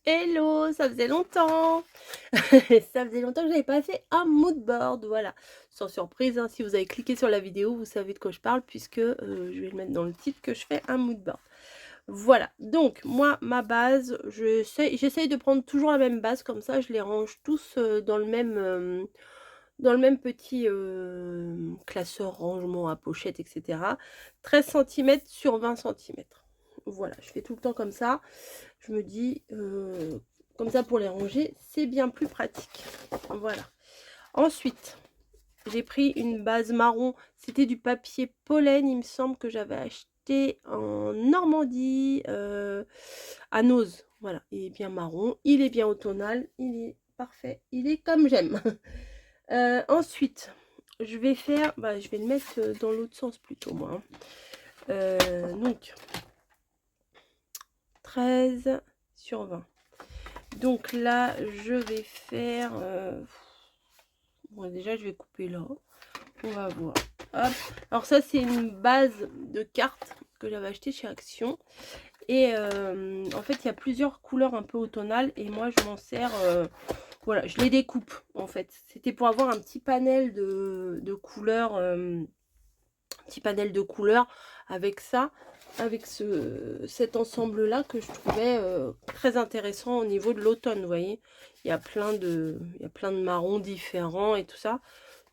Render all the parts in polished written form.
Hello, ça faisait longtemps! Ça faisait longtemps que j'avais pas fait un mood board, voilà. Sans surprise, hein, si vous avez cliqué sur la vidéo, vous savez de quoi je parle puisque, je vais le mettre dans le titre que je fais un mood board. Voilà, donc moi, ma base, j'essaye de prendre toujours la même base, comme ça je les range tous, dans le même petit, classeur rangement à pochette et cetera. 13 centimètres sur 20 centimètres. Voilà, je fais tout le temps comme ça. Je me dis, comme ça pour les ranger, c'est bien plus pratique. Voilà. Ensuite, j'ai pris une base marron. C'était du papier pollen, il me semble que j'avais acheté en Normandie, à Nose. Voilà, il est bien marron, il est bien automnal, il est parfait, il est comme j'aime. Ensuite, je vais faire, je vais le mettre dans l'autre sens plutôt moi, hein. Donc 13 sur 20. Donc là, je vais faire... Bon, déjà, je vais couper là. On va voir. Hop. Alors ça, c'est une base de cartes que j'avais acheté chez Action. Et en fait, il y a plusieurs couleurs un peu automnales. Et moi, je m'en sers... voilà, je les découpe, en fait. C'était pour avoir un petit panel de couleurs... petit panel de couleurs avec ça, avec cet ensemble là que je trouvais très intéressant au niveau de l'automne. Vous voyez, il y a plein de marrons différents et tout ça,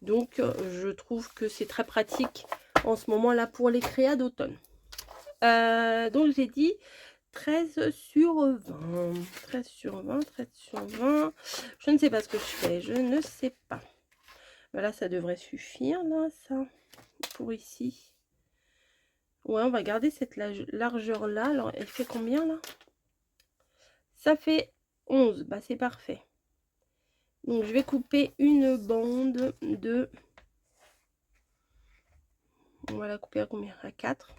donc je trouve que c'est très pratique en ce moment là pour les créas d'automne. Donc j'ai dit 13 sur 20, 13 sur 20, 13 sur 20. Je ne sais pas ce que je fais, je ne sais pas. Voilà, ça devrait suffire là, ça, pour ici. Ouais, on va garder cette largeur là. Alors, elle fait combien là? Ça fait 11. Bah, c'est parfait. Donc, je vais couper une bande de... On va la couper à combien? À 4.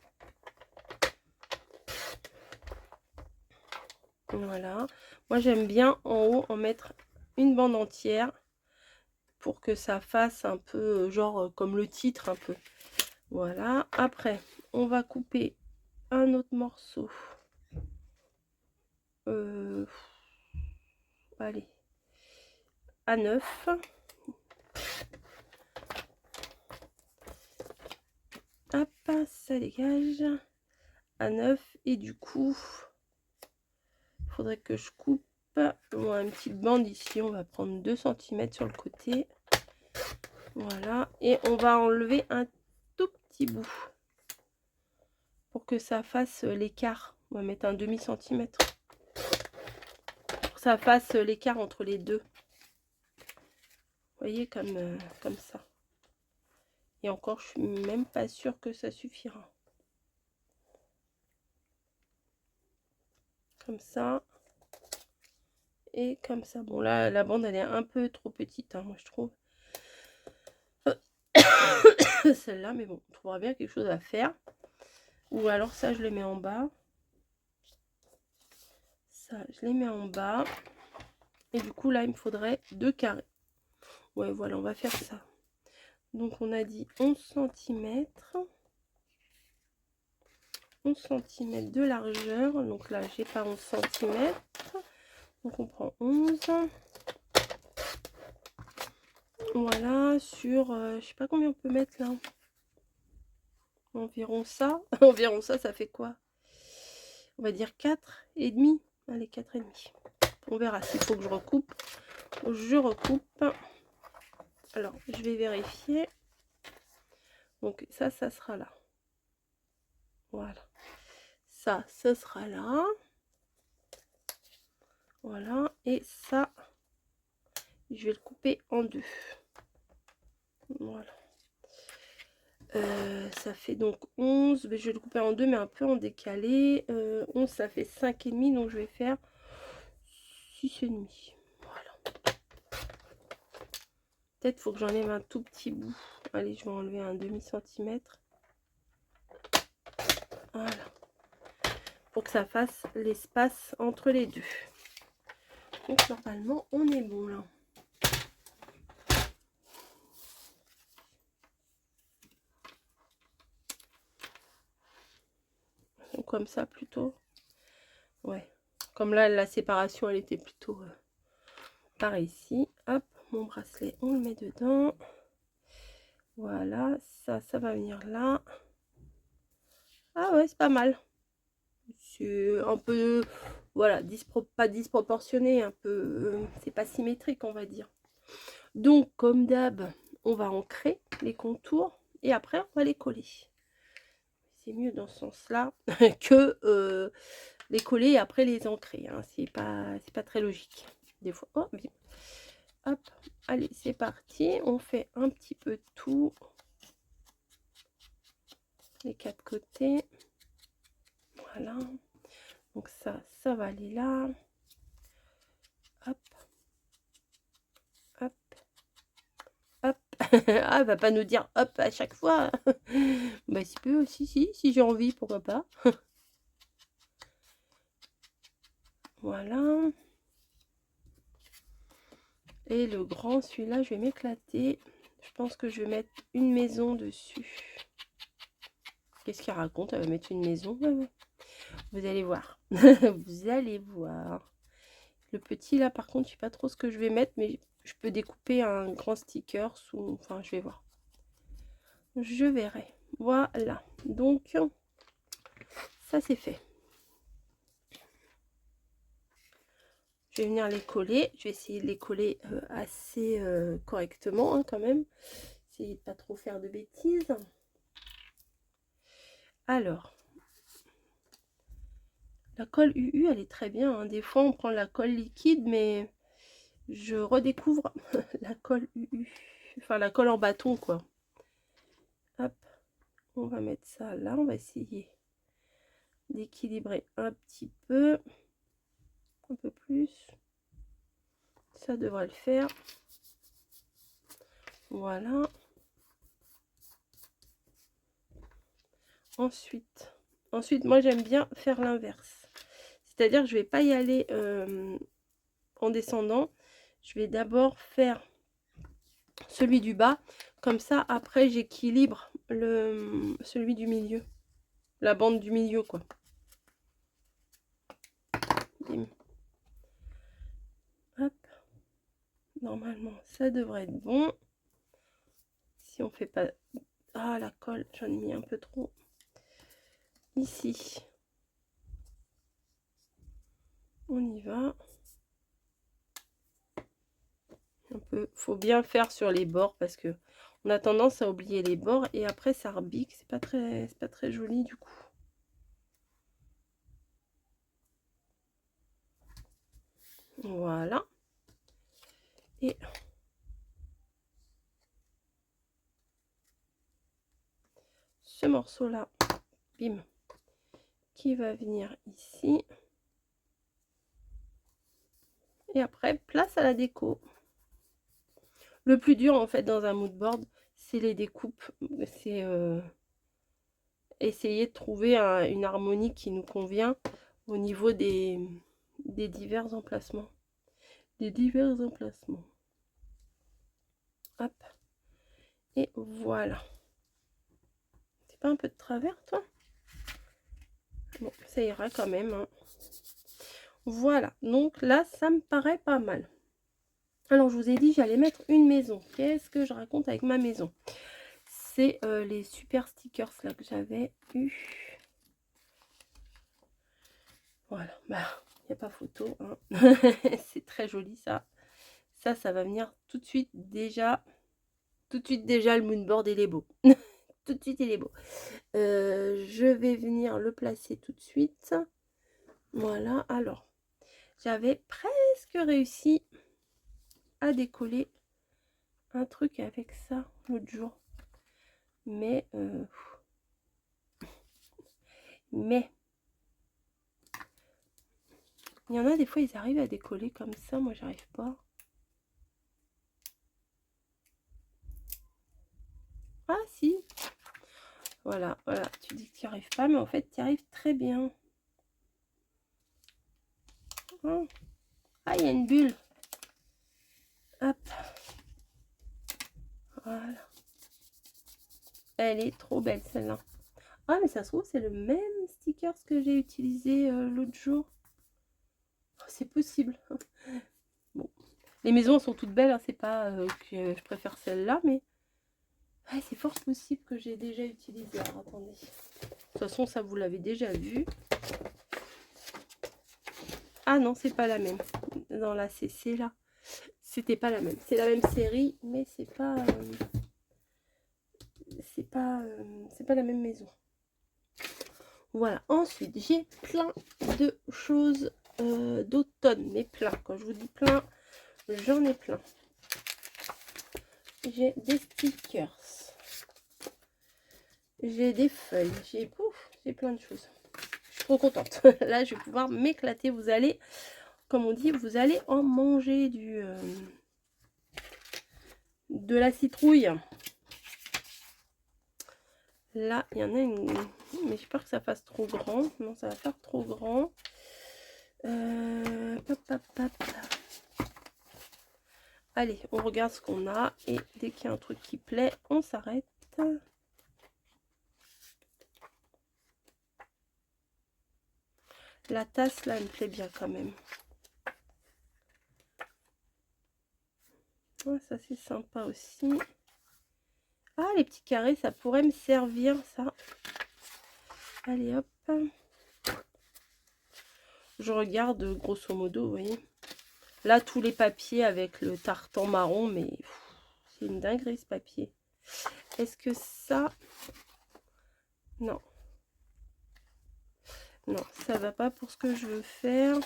Voilà. Moi, j'aime bien en haut en mettre une bande entière pour que ça fasse un peu genre comme le titre un peu. Voilà. Après, on va couper un autre morceau. Allez. À 9. Hop, ça dégage. À 9. Et du coup, il faudrait que je coupe une petite bande ici. On va prendre 2 cm sur le côté. Voilà. Et on va enlever un tout petit bout pour que ça fasse l'écart. On va mettre un demi-centimètre pour que ça fasse l'écart entre les deux. Vous voyez, comme ça. Et encore, je suis même pas sûre que ça suffira. Comme ça. Et comme ça. Bon, là, la bande, elle est un peu trop petite, hein, moi, je trouve. Celle-là, mais bon, on trouvera bien quelque chose à faire. Ou alors ça, je le mets en bas. Ça, je les mets en bas. Et du coup, là, il me faudrait 2 carrés. Ouais, voilà, on va faire ça. Donc, on a dit 11 cm. 11 cm de largeur. Donc là, j'ai pas 11 cm. Donc, on prend 11. Voilà, sur... je sais pas combien on peut mettre là. Environ ça. Environ ça, ça fait quoi? On va dire 4,5. Allez, 4,5. On verra s'il faut que je recoupe. Je recoupe. Alors, je vais vérifier. Donc, ça sera là. Voilà. Ça, ce sera là. Voilà. Et ça, je vais le couper en deux. Voilà. Ça fait donc 11. Je vais le couper en deux, mais un peu en décalé. 11, ça fait 5,5. Donc, je vais faire 6,5. Voilà. Peut-être faut que j'enlève un tout petit bout. Allez, je vais enlever un demi-centimètre. Voilà. Pour que ça fasse l'espace entre les deux. Donc, normalement, on est bon là. Comme ça plutôt. Ouais, Comme là, la séparation, elle était plutôt par ici. Hop, mon bracelet, on le met dedans. Voilà, ça va venir là. Ah ouais, c'est pas mal. C'est un peu, voilà, pas disproportionné, un peu, c'est pas symétrique, on va dire. Donc, comme d'hab, on va ancrer les contours et après, on va les coller. C'est mieux dans ce sens-là que les coller et après les ancrer. Hein. C'est pas très logique. Des fois, oh, bien. Hop, allez, c'est parti. On fait un petit peu tout. Les 4 côtés. Voilà. Donc ça va aller là. Hop. Hop. Hop. Ah, elle va pas nous dire hop à chaque fois. Bah, si peu aussi, si j'ai envie, pourquoi pas. Voilà. Et le grand, celui-là, je vais m'éclater. Je pense que je vais mettre une maison dessus. Qu'est-ce qu'il raconte? Elle va mettre une maison. Vous allez voir. Vous allez voir. Le petit, là, par contre, je sais pas trop ce que je vais mettre, mais je peux découper un grand sticker sous... Enfin, je vais voir. Je verrai. Voilà. Donc, ça, c'est fait. Je vais venir les coller. Je vais essayer de les coller assez correctement, hein, quand même. Essayer de pas trop faire de bêtises. Alors, la colle UU, elle est très bien. Hein. Des fois, on prend la colle liquide, mais je redécouvre la colle UU. Enfin, la colle en bâton, quoi. Hop, on va mettre ça là. On va essayer d'équilibrer un petit peu. Un peu plus. Ça devrait le faire. Voilà. Ensuite, moi, j'aime bien faire l'inverse. C'est-à-dire que je vais pas y aller en descendant. Je vais d'abord faire celui du bas. Comme ça, après, j'équilibre celui du milieu. La bande du milieu, quoi. Bim. Hop. Normalement, ça devrait être bon. Si on fait pas... Ah, la colle, j'en ai mis un peu trop. Ici. On y va. Un peu, faut bien faire sur les bords parce que on a tendance à oublier les bords et après ça rebique, c'est pas très joli du coup. Voilà. Et ce morceau là, bim, qui va venir ici. Et après, place à la déco. Le plus dur en fait dans un mood board, c'est les découpes. C'est essayer de trouver une harmonie qui nous convient au niveau des divers emplacements. Des divers emplacements. Hop. Et voilà. C'est pas un peu de travers, toi? Bon, ça ira quand même. Hein. Voilà. Donc là, ça me paraît pas mal. Alors, je vous ai dit, j'allais mettre une maison. Qu'est-ce que je raconte avec ma maison? C'est les super stickers là que j'avais eu. Voilà. Bah, il n'y a pas photo. Hein. C'est très joli ça. Ça va venir tout de suite déjà. Tout de suite déjà, le moonboard, il est beau. Tout de suite, il est beau. Je vais venir le placer tout de suite. Voilà. Alors, j'avais presque réussi à décoller un truc avec ça l'autre jour. Mais il y en a des fois, ils arrivent à décoller comme ça. Moi, j'arrive pas. Ah, si. Voilà, voilà. Tu dis que tu n'y arrives pas, mais en fait, tu y arrives très bien. Oh. Ah, il y a une bulle. Hop. Voilà. Elle est trop belle, celle-là. Ah, mais ça se trouve, c'est le même sticker que j'ai utilisé l'autre jour. c'est possible. Bon. Les maisons sont toutes belles, hein, c'est pas que je préfère celle-là, mais ouais, c'est fort possible que j'ai déjà utilisé. Alors, attendez. De toute façon, ça, vous l'avez déjà vu. Ah non, c'est pas la même. Dans la CC, là, c'était pas la même. C'est la même série, mais c'est pas la même maison. Voilà. Ensuite, j'ai plein de choses d'automne, mais plein. Quand je vous dis plein, j'en ai plein. J'ai des stickers. J'ai des feuilles. J'ai plein de choses. Je suis trop contente. Là, je vais pouvoir m'éclater. Vous allez, comme on dit, vous allez en manger de la citrouille. Là, il y en a une, mais j'ai peur que ça fasse trop grand. Non, ça va faire trop grand. Allez, on regarde ce qu'on a. Et dès qu'il y a un truc qui plaît, on s'arrête. La tasse, là, elle me plaît bien quand même. Ouais, ça, c'est sympa aussi. Ah, les petits carrés, ça pourrait me servir, ça. Allez, hop. Je regarde, grosso modo, vous voyez. Là, tous les papiers avec le tartan marron, mais c'est une dinguerie, ce papier. Est-ce que ça... Non. Non, ça va pas pour ce que je veux faire.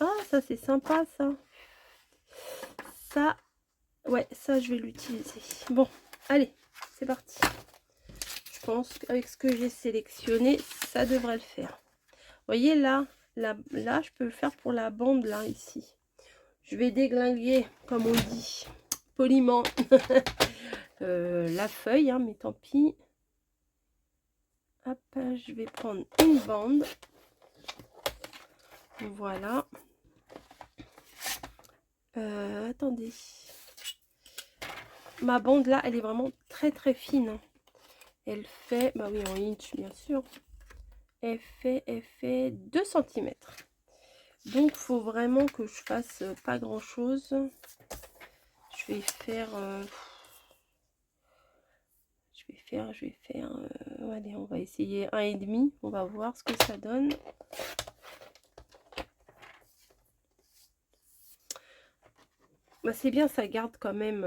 Ah, ça, c'est sympa, ça. Ça, ouais, ça, je vais l'utiliser. Bon, allez, c'est parti. Je pense qu'avec ce que j'ai sélectionné, ça devrait le faire. Vous voyez, là, je peux le faire pour la bande, là, ici. Je vais déglinguer, comme on dit, poliment, la feuille, hein, mais tant pis. Hop, je vais prendre une bande. Voilà. Attendez. Ma bande, là, elle est vraiment très, très fine. Hein. Elle fait, bah oui, en inch, bien sûr. Elle fait 2 cm. Donc, il faut vraiment que je fasse pas grand-chose. Je vais faire... allez, on va essayer 1,5. On va voir ce que ça donne. Bah, c'est bien, ça garde quand même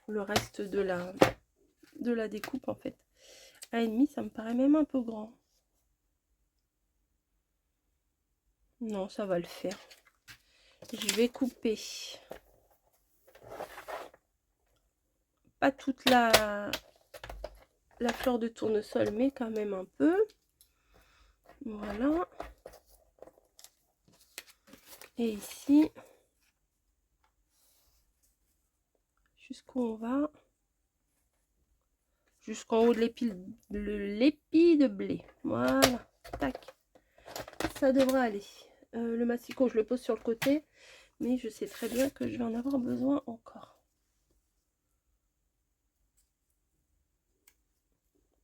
le reste de la découpe, en fait. 1,5, ça me paraît même un peu grand. Non, ça va le faire. Je vais couper. Pas toute la fleur de tournesol, mais quand même un peu. Voilà. Et ici, jusqu'où on va? Jusqu'en haut de l'épi de blé. Voilà. Tac. Ça devrait aller. Le massicot, je le pose sur le côté. Mais je sais très bien que je vais en avoir besoin encore.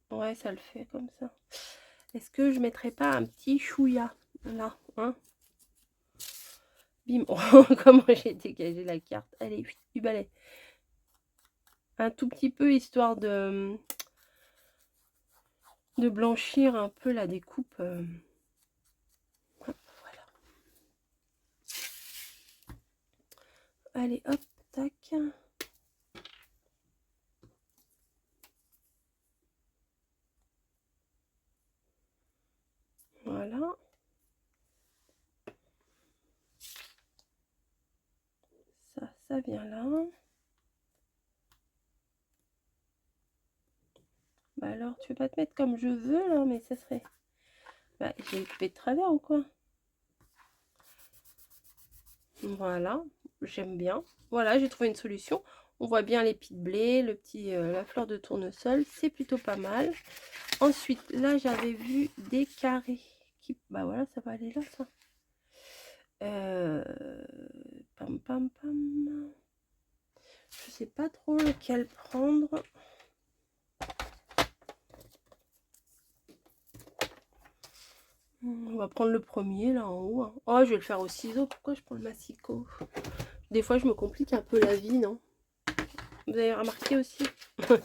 Ouais, ça le fait comme ça. Est-ce que je mettrais pas un petit chouïa là, hein? Bim. Oh, comment j'ai dégagé la carte. Allez, du balai. Un tout petit peu, histoire de blanchir un peu la découpe. Hop, voilà. Allez, hop, tac. Voilà. Ça vient là. Bah alors, tu veux pas te mettre comme je veux là, mais ça serait... Bah, j'ai coupé de travers ou quoi? Voilà, j'aime bien. Voilà, j'ai trouvé une solution. On voit bien les pieds de blé, la fleur de tournesol, c'est plutôt pas mal. Ensuite, là, j'avais vu des carrés. Bah voilà, ça va aller là, ça. Pam, pam, pam. Je sais pas trop lequel prendre. On va prendre le premier là en haut. Hein. Oh, je vais le faire au ciseau. Pourquoi je prends le massicot? Des fois, je me complique un peu la vie, non? Vous avez remarqué aussi? Hop.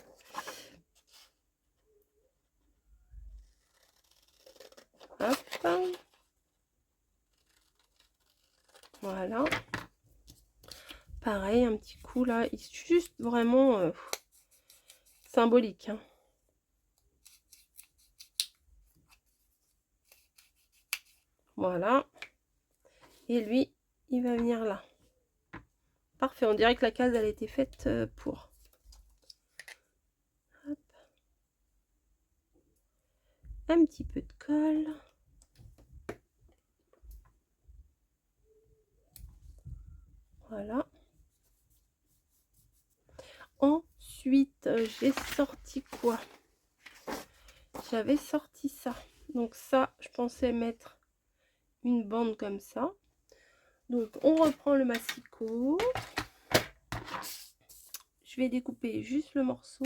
Voilà. Pareil, un petit coup là. Juste vraiment symbolique. Hein. Voilà. Et lui, il va venir là. Parfait, on dirait que la case, elle a été faite pour. Hop. Un petit peu de colle. Voilà. Ensuite, j'ai sorti quoi? J'avais sorti ça. Donc ça, je pensais mettre une bande comme ça. Donc on reprend le massicot. Je vais découper juste le morceau.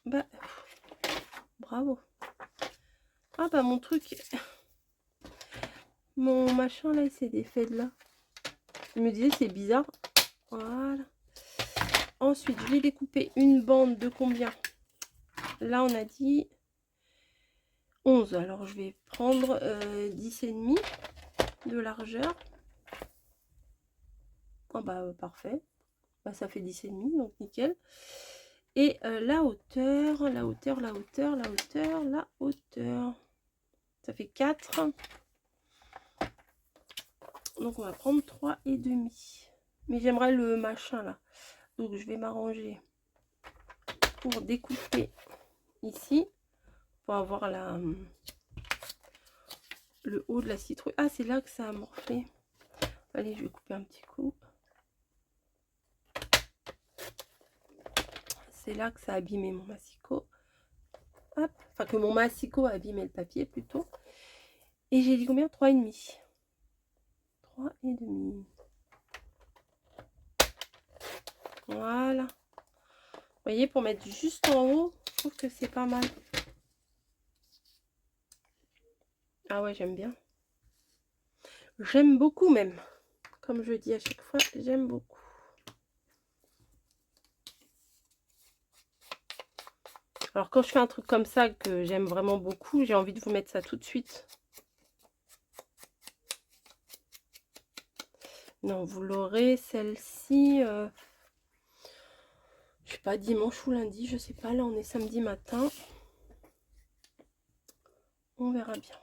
Bah, bravo. Ah bah mon truc, mon machin là, il s'est défait de là. Je me disais c'est bizarre. Voilà. Ensuite, je vais découper une bande de combien? Là, on a dit 11. Alors, je vais prendre 10,5 de largeur. Oh, bah, parfait. Bah, ça fait 10,5, donc nickel. Et la hauteur. Ça fait 4. Donc, on va prendre 3,5. Mais j'aimerais le machin, là. Donc, je vais m'arranger pour découper ici. Pour avoir le haut de la citrouille. Ah, c'est là que ça a morflé. Allez, je vais couper un petit coup. C'est là que ça a abîmé mon massicot. Hop. Enfin, que mon massicot a abîmé le papier plutôt. Et j'ai dit combien? 3,5. 3,5. Voilà. Vous voyez, pour mettre juste en haut, je trouve que c'est pas mal. Ah ouais, j'aime bien. J'aime beaucoup même. Comme je dis à chaque fois, j'aime beaucoup. Alors quand je fais un truc comme ça que j'aime vraiment beaucoup, j'ai envie de vous mettre ça tout de suite. Non, vous l'aurez, celle-ci, je sais pas, dimanche ou lundi, je sais pas, là on est samedi matin. On verra bien.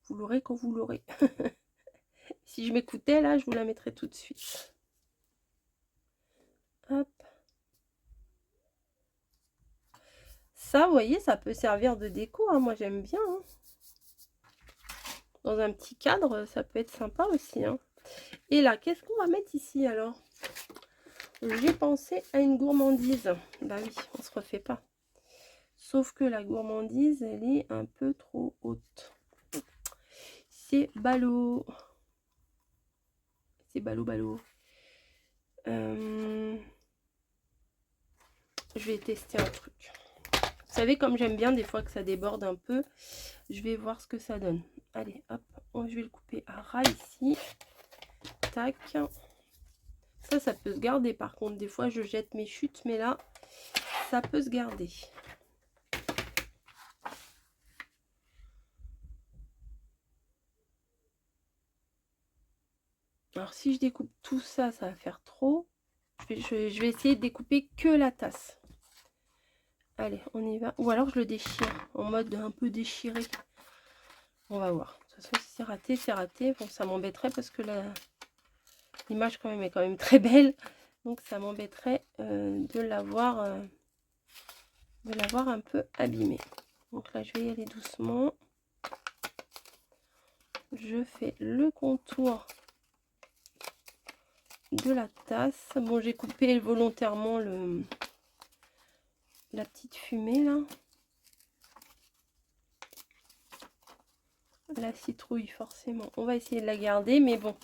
Vous l'aurez quand vous l'aurez. Si je m'écoutais, là, je vous la mettrais tout de suite. Hop. Ça, vous voyez, ça peut servir de déco, hein. Moi j'aime bien. Hein. Dans un petit cadre, ça peut être sympa aussi. Hein. Et là, qu'est-ce qu'on va mettre ici alors? J'ai pensé à une gourmandise. Bah oui, on se refait pas. Sauf que la gourmandise, elle est un peu trop haute. C'est ballot. C'est ballot. Je vais tester un truc. Vous savez, comme j'aime bien des fois que ça déborde un peu, je vais voir ce que ça donne. Allez, hop, je vais le couper à ras ici. Tac. Ça peut se garder. Par contre, des fois, je jette mes chutes, mais là, ça peut se garder. Alors, si je découpe tout ça, ça va faire trop. Je vais essayer de découper que la tasse. Allez, on y va. Ou alors, je le déchire en mode un peu déchiré. On va voir. De toute façon, si c'est raté, c'est raté. Bon, ça m'embêterait parce que l'image quand même est quand même très belle. Donc, ça m'embêterait de l'avoir un peu abîmé. Donc là, je vais y aller doucement. Je fais le contour de la tasse. Bon, j'ai coupé volontairement la petite fumée là. La citrouille, forcément. On va essayer de la garder, mais bon,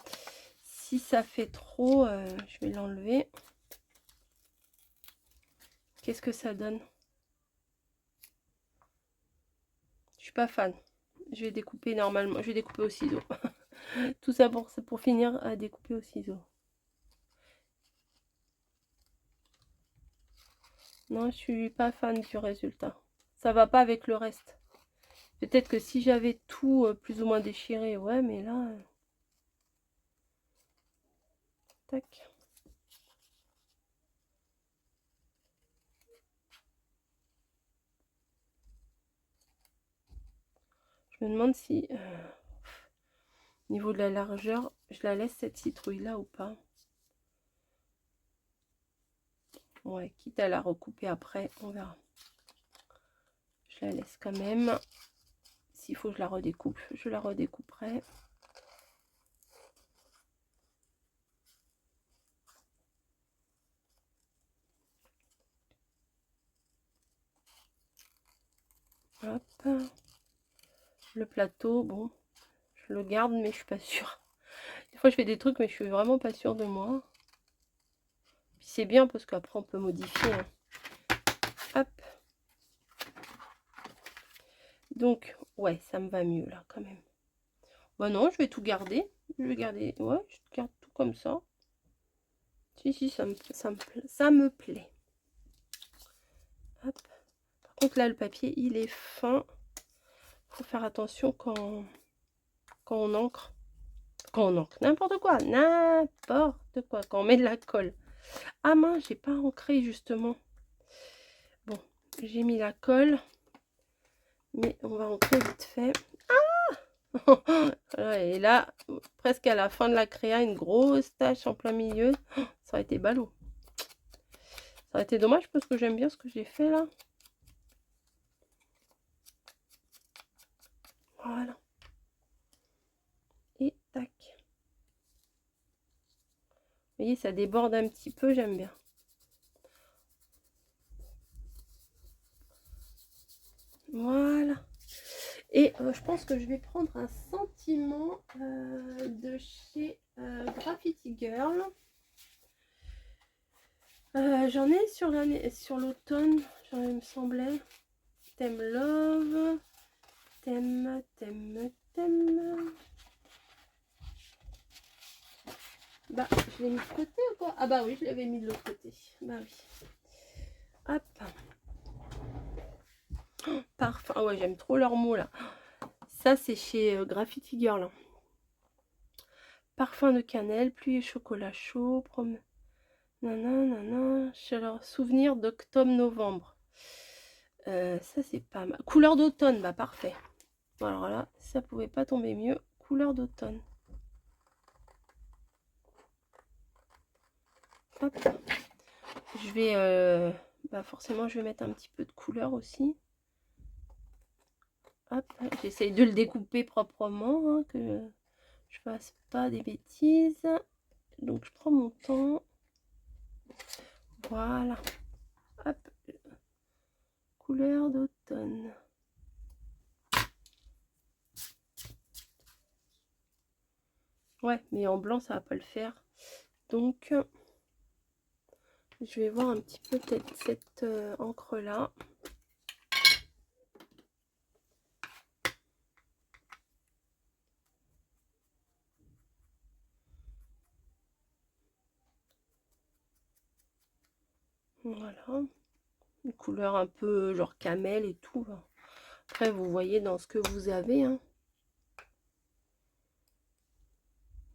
si ça fait trop, je vais l'enlever. Qu'est-ce que ça donne? suis pas fan. Je vais découper normalement. Je vais découper au ciseau. Tout ça pour finir à découper au ciseau. Non, je suis pas fan du résultat. Ça va pas avec le reste. Peut-être que si j'avais tout plus ou moins déchiré, ouais, mais là... Tac. Je me demande si... au niveau de la largeur, je la laisse cette citrouille-là ou pas. Ouais, quitte à la recouper après, on verra. Je la laisse quand même. S'il faut que je la redécoupe, je la redécouperai. Hop. Le plateau, bon, je le garde, mais je suis pas sûre. Des fois, je fais des trucs, mais je suis vraiment pas sûre de moi. Puis c'est bien parce qu'après, on peut modifier. Hein. Hop. Donc, ouais, ça me va mieux là, quand même. Bah non, je vais tout garder. Je vais garder, ouais, je garde tout comme ça. Si, ça me plaît. Hop. Par contre, là, le papier, il est fin. Faut faire attention quand on encre. Quand on encre, n'importe quoi. N'importe quoi. Quand on met de la colle. Ah mince, j'ai pas ancré, justement. Bon, j'ai mis la colle. Mais on va ancrer vite fait. Ah et là, presque à la fin de la créa, une grosse tache en plein milieu. Ça aurait été ballot. Ça aurait été dommage parce que j'aime bien ce que j'ai fait là. Voilà. Et tac. Vous voyez, ça déborde un petit peu, j'aime bien. Voilà. Et je pense que je vais prendre un sentiment de chez Graffiti Girl. J'en ai sur l'automne, il me semblait. Thème Love. Thème. Bah, je l'ai mis de côté ou quoi? Ah bah oui, je l'avais mis de l'autre côté. Bah oui. Hop. Oh, parfum. Ah ouais, j'aime trop leurs mots là. Ça, c'est chez Graffiti Girl. Parfum de cannelle, pluie et chocolat chaud. Nanana, chaleur, souvenir d'octobre-novembre. Ça, c'est pas mal. Couleur d'automne, bah parfait. Alors là, ça pouvait pas tomber mieux. Couleur d'automne. Hop. Je vais... bah forcément, je vais mettre un petit peu de couleur aussi. Hop, j'essaye de le découper proprement, hein, que je fasse pas des bêtises. Donc, je prends mon temps. Voilà. Hop. Couleur d'automne. Ouais, mais en blanc, ça va pas le faire. Donc, je vais voir un petit peu peut-être cette encre-là. Voilà. Une couleur un peu genre camel et tout. Après, vous voyez dans ce que vous avez. Hein.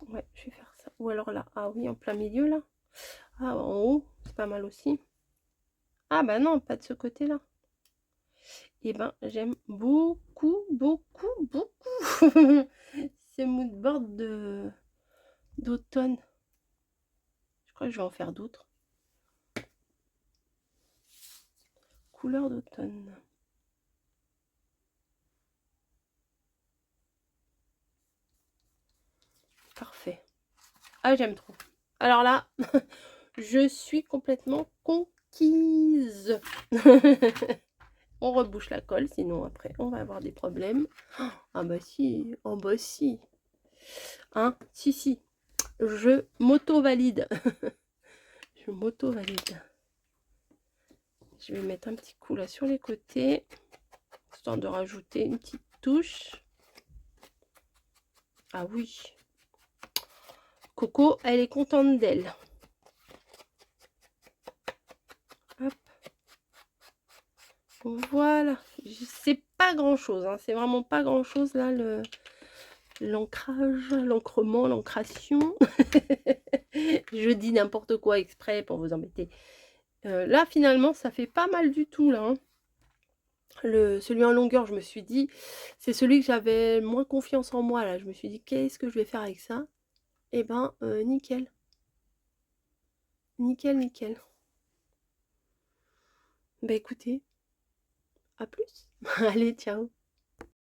Ouais, je vais faire ça. Ou alors là. Ah oui, en plein milieu là. Ah, en haut, c'est pas mal aussi. Ah bah non, pas de ce côté-là. Et ben, j'aime beaucoup, beaucoup, beaucoup ces moodboards d'automne. Je crois que je vais en faire d'autres. Couleur d'automne. Parfait. Ah, j'aime trop. Alors là, je suis complètement conquise. On rebouche la colle, sinon après, on va avoir des problèmes. Ah bah si, oh bah si. Hein, si. Je m'auto-valide. Je m'auto-valide. Je vais mettre un petit coup là sur les côtés. histoire de rajouter une petite touche. Ah oui. Coco, elle est contente d'elle. Hop. Voilà. C'est pas grand chose, hein. C'est vraiment pas grand chose là, l'ancrage, l'encrement, l'ancration. Je dis n'importe quoi exprès pour vous embêter. Là, finalement, ça fait pas mal du tout, là. Hein. Celui en longueur, je me suis dit, c'est celui que j'avais moins confiance en moi, là. Je me suis dit, qu'est-ce que je vais faire avec ça? Eh ben, nickel. Nickel, nickel. Bah écoutez, à plus. Allez, ciao.